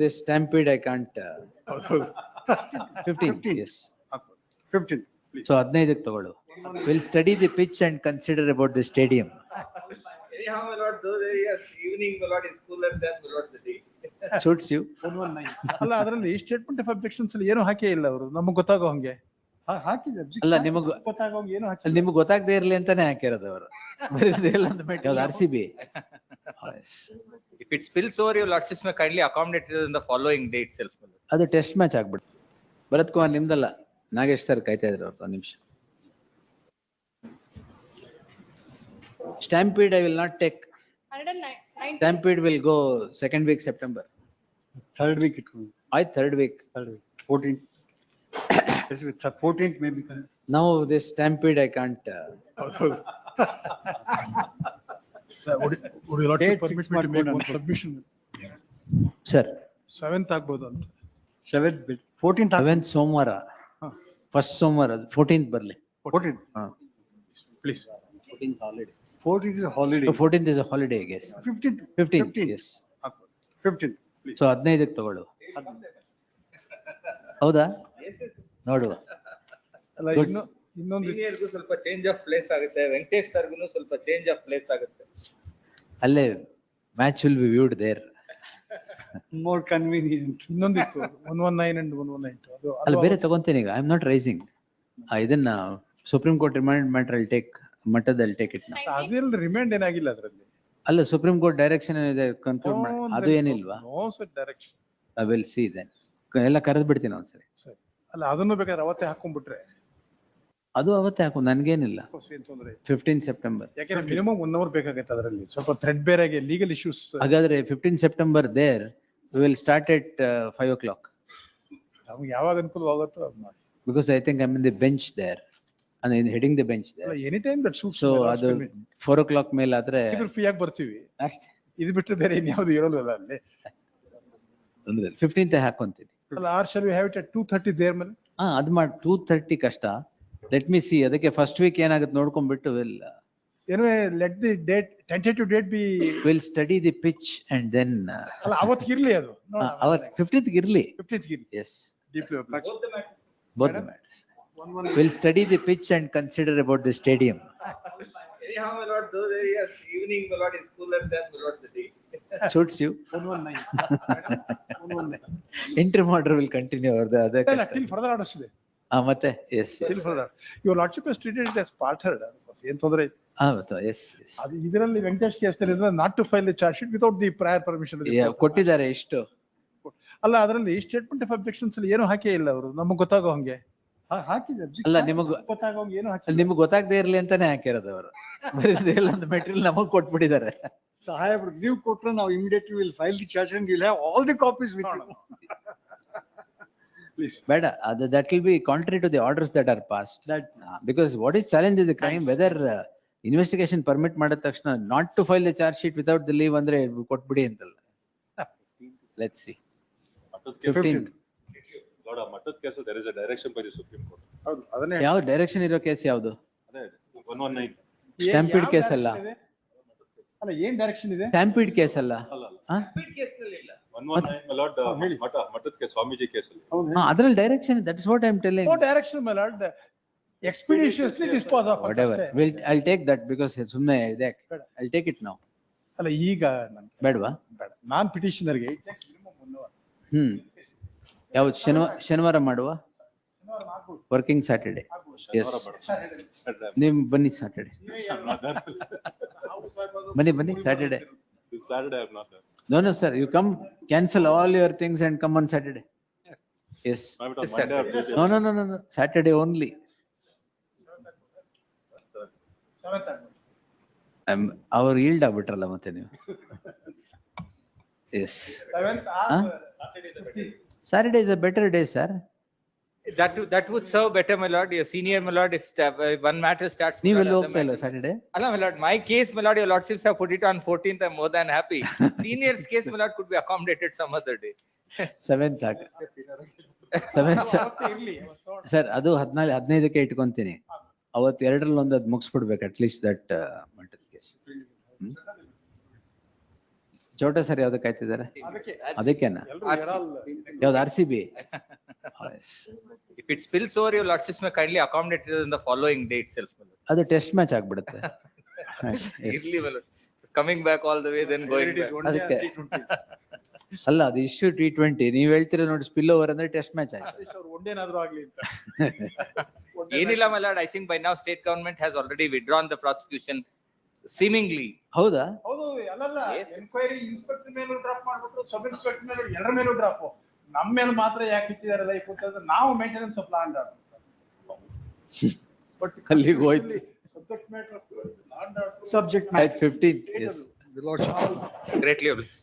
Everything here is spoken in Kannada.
this stampede I can't. 15, 15. yes. 15, please. So 15 ತಗೊಳ್ಳು. We'll study the pitch and consider about the stadium. Anyhow, my lord, those areas, evening, my lord, is cooler than my lord the day. Suits you? 119. ಅಲ್ಲ ಅದರಲ್ಲಿ ಸ್ಟೇಟ್ಮೆಂಟ್ ಆಫ್ ಅಬ್ಜೆಕ್ಷನ್ಸ್ ಅಲ್ಲಿ ಏನು ಹಾಕೇ ಇಲ್ಲ ಅವರು ನಮಗೆ ಗೊತ್ತಾಗೋ ಹಂಗೆ. ಹಾಕಿದೆ. ಅಲ್ಲ, ನಿಮಗೂ ಗೊತ್ತಾಗೋಂಗೆ ಏನು ಅಲ್ಲಿ ಹಾಕಿಲ್ಲ. ನಿಮ್ಗೆ ಗೊತ್ತಾಗದೇ ಇರ್ಲಿ ಅಂತಾನೆ ಹಾಕಿರೋದು ಅವರು. ಯಾವ್ದು RCB? If it spills over, your lordships may kindly accommodate it in the following day itself. my lord. ಅದು ಟೆಸ್ಟ್ ಮ್ಯಾಚ್ ಆಗ್ಬಿಟ್ಟು. ಭರತ್ ಕುಮಾರ್ ನಿಮ್ದಲ್ಲ, ನಾಗೇಶ್ ಸರ್ ಕಾಯ್ತಾ ಇದ್ರು ಅವ್ರದ್ದು. ಒಂದು ನಿಮಿಷ. Stampede I will not take. 109. Stampede will go second week September. Third week ಇಟ್ಕೊಂಡು. Third week. 14th. Yes, with 14th maybe. Now this Stampede I can't. Would you like to Date permit fix me to make ಮಾಡ್ಕೊಡೋಣ. one submission? Sir, 7th ಆಗ್ಬೋದು ಅಂತ. 7th bit. 14th. 7th ಸೋಮವಾರ. ಹಾ. First ಸೋಮವಾರ 14th ಬರ್ಲಿ. 14th. Please. 14th is a holiday. So 14th is a holiday, I guess. 15th. 15th, yes. 15th. Please. So 15 ತಗೊಳ್ಳು. ಹೌದಾ? ನೋಡುವ. ಅಲ್ಲ Good. ಇನ್ನೊಂದು Senior ಗೂ ಸ್ವಲ್ಪ ಚೇಂಜ್ ಆಫ್ ಪ್ಲೇಸ್ ಆಗುತ್ತೆ, ವೆಂಕಟೇಶ್ ಸರ್ಗುನು ಸ್ವಲ್ಪ ಚೇಂಜ್ ಆಫ್ ಪ್ಲೇಸ್ ಆಗುತ್ತೆ. ಅಲ್ಲೇ match will be viewed there. More convenient. ಇನ್ನೊಂದಿತ್ತು 119 and 119. ಅದು ಅಲ್ಲ ಬೇರೆ ತಗೊಂತೀನಿ ಈಗ. I am not raising. ಇದನ್ನ Supreme Court remind matter I'll take ಮಟ್ಟದಲ್ಲಿ ಟೇಕ್ ಇಟ್ ನಾ. ಅದೆಲ್ಲ ರಿಮೈಂಡ್ ಏನಾಗಿಲ್ಲ ಅದರಲ್ಲಿ. ಅಲ್ಲ ಸುಪ್ರೀಂ ಕೋರ್ಟ್ ಡೈರೆಕ್ಷನ್ ಏನಿದೆ ಕನ್ಕ್ಲೂಡ್ ಮಾಡಿ ಅದು ಏನಿಲ್ವಾ? No sir direction. I will see then. ಎಲ್ಲ ಕರೆದು ಬಿಡ್ತೀನಿ ಒಂದ್ಸರಿ. ಸರಿ. ಅಲ್ಲ ಅದನ್ನು ಬೇಕಾದ್ರೆ ಅವತ್ತೇ ಹಾಕೊಂಡ್ಬಿಟ್ರೆ ಅದು ಅವತ್ತೇ ಹಾಕು, ನನ್ಗೇನಿಲ್ಲ. ಏನ್ ತೊಂದ್ರೆ ಇಲ್ಲ. 15 ಸೆಪ್ಟೆಂಬರ್. ಯಾಕಂದ್ರೆ ಮಿನಿಮಮ್ 1 hour ಬೇಕಾಗತ್ತೆ ಅದರಲ್ಲಿ ಸ್ವಲ್ಪ ಥ್ರೆಡ್ ಬೇರೆ ಆಗಿ ಲೀಗಲ್ ಇಶ್ಯೂಸ್. ಹಾಗಾದ್ರೆ 15 September there we will start at 5 o'clock. ನಮ್ಗೆ ಯಾವಾಗ ಅನುಕೂಲವಾಗುತ್ತೋ ಅದು ಮಾಡಿ. Because I think I'm in the bench there. And in heading the bench there. Any time that suits. So ಅದು 4 o'clock ಮೇಲೆ ಆದ್ರೆ ಫ್ರೀ ಆಗಿ ಬರ್ತೀವಿ ಅಷ್ಟೇ. ಇದು ಬಿಟ್ಟರೆ ಬೇರೆ ಇನ್ಯಾವುದು ಇರೋಲ್ಲ ಅಲ್ಲಿ. ಅಂದ್ರೆ 15th ಹಾಕೊಂತೀನಿ. ಅಲ್ಲ or shall we have it at 2:30 there ಮೇಲೆ. ಅದು ಮಾಡಿ 2:30 ಕಷ್ಟ. Let me see. ಅದಕ್ಕೆ ಫಸ್ಟ್ ವೀಕ್ ಏನಾಗುತ್ತೆ ನೋಡ್ಕೊಂಡ್ಬಿಟ್ಟು Anyway, let the date, tentative date be. Will study the pitch and then ಅಲ್ಲ ಅವತ್ತಿಗೆ ಇರ್ಲಿ ಅದು. ಅವತ್ 15th ಇರ್ಲಿ. 15th ಇರ್ಲಿ. Yes, Deeply. both the matters. We'll study the pitch and consider about the stadium. Anyhow, my lord, those areas, evening, my lord, is cooler than my lord the day. Suits you? 119. 119. Interim order will continue over the other. ಇಲ್ಲ till further orders ಇದೆ. ಮತ್ತೆ yes, yes. Till further. Your lordship has treated it as part heard. ಏನ್ ತೊಂದ್ರೆ ಇಲ್ಲ. Yes, yes. ಅದು ಇದರಲ್ಲಿ ವೆಂಕಟೇಶ್ ಕೇಸ್ನಲ್ಲಿ not to file the charge sheet without the prior permission. ಕೊಟ್ಟಿದ್ದಾರೆ ಎಷ್ಟು. ಅಲ್ಲ ಅದರಲ್ಲಿ ಸ್ಟೇಟ್ಮೆಂಟ್ ಆಫ್ ಅಬ್ಜೆಕ್ಷನ್ಸ್ ಅಲ್ಲಿ ಏನು ಹಾಕೇ ಇಲ್ಲ ಅವರು ನಮಗೆ ಗೊತ್ತಾಗೋ ಹಂಗೆ. ಹಾಕಿದೆ. ಅಲ್ಲ ನಿಮಗೂ ಗೊತ್ತಾಗೋಂಗೆ ಏನು ಹಾಕಿಲ್ಲ. ನಿಮ್ಗೆ ಗೊತ್ತಾಗದೇ ಇರ್ಲಿ ಅಂತಾನೆ ಹಾಕಿರೋದು ಅವರು. ಒಂದು ಮೆಟೀರಿಯಲ್ ನಮಗ್ ಕೊಟ್ಬಿಟ್ಟಿದ್ದಾರೆ. ಸಾಹೇಬ್ರು ನೀವು ಕೊಟ್ರೆ ನಾವು immediately will file the charge and will have all the copies with you. ಬೇಡ, ಅದು that will be contrary to the orders that are passed. Because what is challenge is the crime, whether investigation permit ಮಾಡಿದ ತಕ್ಷಣ not to file the charge sheet without the leave ಅಂದ್ರೆ ಕೊಟ್ಬಿಡಿ ಅಂತಲ್ಲ. Let's see. 15th. Lord, Matad case there is a direction by the Supreme Court. ಹೌದು ಅದನ್ನೇ. ಯಾವ ಡೈರೆಕ್ಷನ್ ಇರೋ ಕೇಸ್ ಯಾವುದು? ಅದೇ 119. ಸ್ಟ್ಯಾಂಪೀಡ್ ಕೇಸ್ ಅಲ್ಲ. ಅಲ್ಲ ಏನ್ ಡೈರೆಕ್ಷನ್ ಇದೆ? ಸ್ಟ್ಯಾಂಪೀಡ್ ಕೇಸ್ ಅಲ್ಲ. Stampede case ನಲ್ಲಿ ಇಲ್ಲ. 119 my lord, Matad case Swamiji case ಅಲ್ಲಿ. ಅದ್ರಲ್ಲಿ direction, that is what I am telling. No direction, my lord. Expeditiously dispose of. Whatever. I'll take that because ಸುಮ್ಮನೆ ಇದೆ. I'll take it now. ಅಲ್ಲ ಈಗ ಬೇಡವಾ? ಬೇಡ. ನಾನ್ ಪಿಟಿಷನರ್ಗೆ ಯಾವ್ದು ಶನಿವಾರ ಮಾಡುವ? Working Saturday. ಎಸ್, ನೀವು ಬನ್ನಿ ಸ್ಯಾಟರ್ಡೆ. ಬನ್ನಿ Saturday. This Saturday I am not there. No sir, you come, cancel all your things and come on Saturday. Yes. Yes, Monday, please. No, Saturday only. ಅವ್ರು yield ಆಗ್ಬಿಟ್ರಲ್ಲ ಮತ್ತೆ ನೀವು. Yes. Saturday is a better day, sir. That would serve better, my lord. Your senior, my lord, if one matter starts. my ನೀವೆಲ್ಲ lord, ಹೋಗ್ತಾ ಇಲ್ಲ other Saturday? matter- Allah, my lord, my case, my lord, your lordships have put it on 14th. I'm more than happy. Senior's case, my lord, could be accommodated some other day. 7th ಆಗ. 7th ಸರ್, ಅದು 15ಕ್ಕೆ ಇಟ್ಕೊಂತೀನಿ. ಅವತ್ತು 2ರಲ್ಲಿ ಅದು ಮುಗಿಸ್ಬಿಡ್ಬೇಕು ಅಟ್ ಲೀಸ್ಟ್ ದಟ್ ಮಟ್ಟದ ಕೇಸ್. ಚೋಟಾ ಸರ್ ಯಾವ್ದಕ್ಕೆ ಕಾಯ್ತಿದ್ದಾರೆ? ಅದಕ್ಕೆ ಅದಕ್ಕೆನಾ? ಎಲ್ರು ಯಾವ್ದು RCB? If it spills over, your lordships may kindly accommodate it in the following day itself. my lord. ಅದು ಟೆಸ್ಟ್ ಮ್ಯಾಚ್ ಆಗ್ಬಿಡುತ್ತೆ. Irsli, my lord. Coming back all the way, then going back. ಅದಕ್ಕೆ ಅಲ್ಲ ಅದು ಇಶ್ಯೂ T20 ನೀವ್ ಹೇಳ್ತೀರ ನೋಡಿ ಸ್ಪಿಲ್ ಓವರ್ ಅಂದ್ರೆ ಟೆಸ್ಟ್ ಮ್ಯಾಚ್ ಆಯ್ತು. ಅವ್ರು ಒಂದೇನಾದ್ರೂ ಆಗ್ಲಿ ಅಂತ. Enila, my lord, I think by now state government has already withdrawn the prosecution seemingly. ಹೌದಾ? ಹೌದು ಅಲ್ಲಲ್ಲ ಎನ್ಕ್ವೈರಿ ಇನ್ಸ್ಪೆಕ್ಟರ್ ಮೇಲೂ ಡ್ರಾಪ್ ಮಾಡ್ಬಿಟ್ರು, ಸಬ್ ಇನ್ಸ್ಪೆಕ್ಟರ್ ಮೇಲೂ ಎಲ್ಲರ ಮೇಲೂ ಡ್ರಾಪ್. ನಮ್ಮ ಮೇಲೆ ಮಾತ್ರ ಯಾಕೆ ಇಟ್ಟಿದಾರಲ್ಲ ಈ ಕೂತಂದ್ರೆ ನಾವು maintenance of law and order. But ಅಲ್ಲಿಗೆ ಹೋಯ್ತು. Subject matter law and order Subject ಆಯ್ತು 15th. Yes. The lordship. Greatly obliged.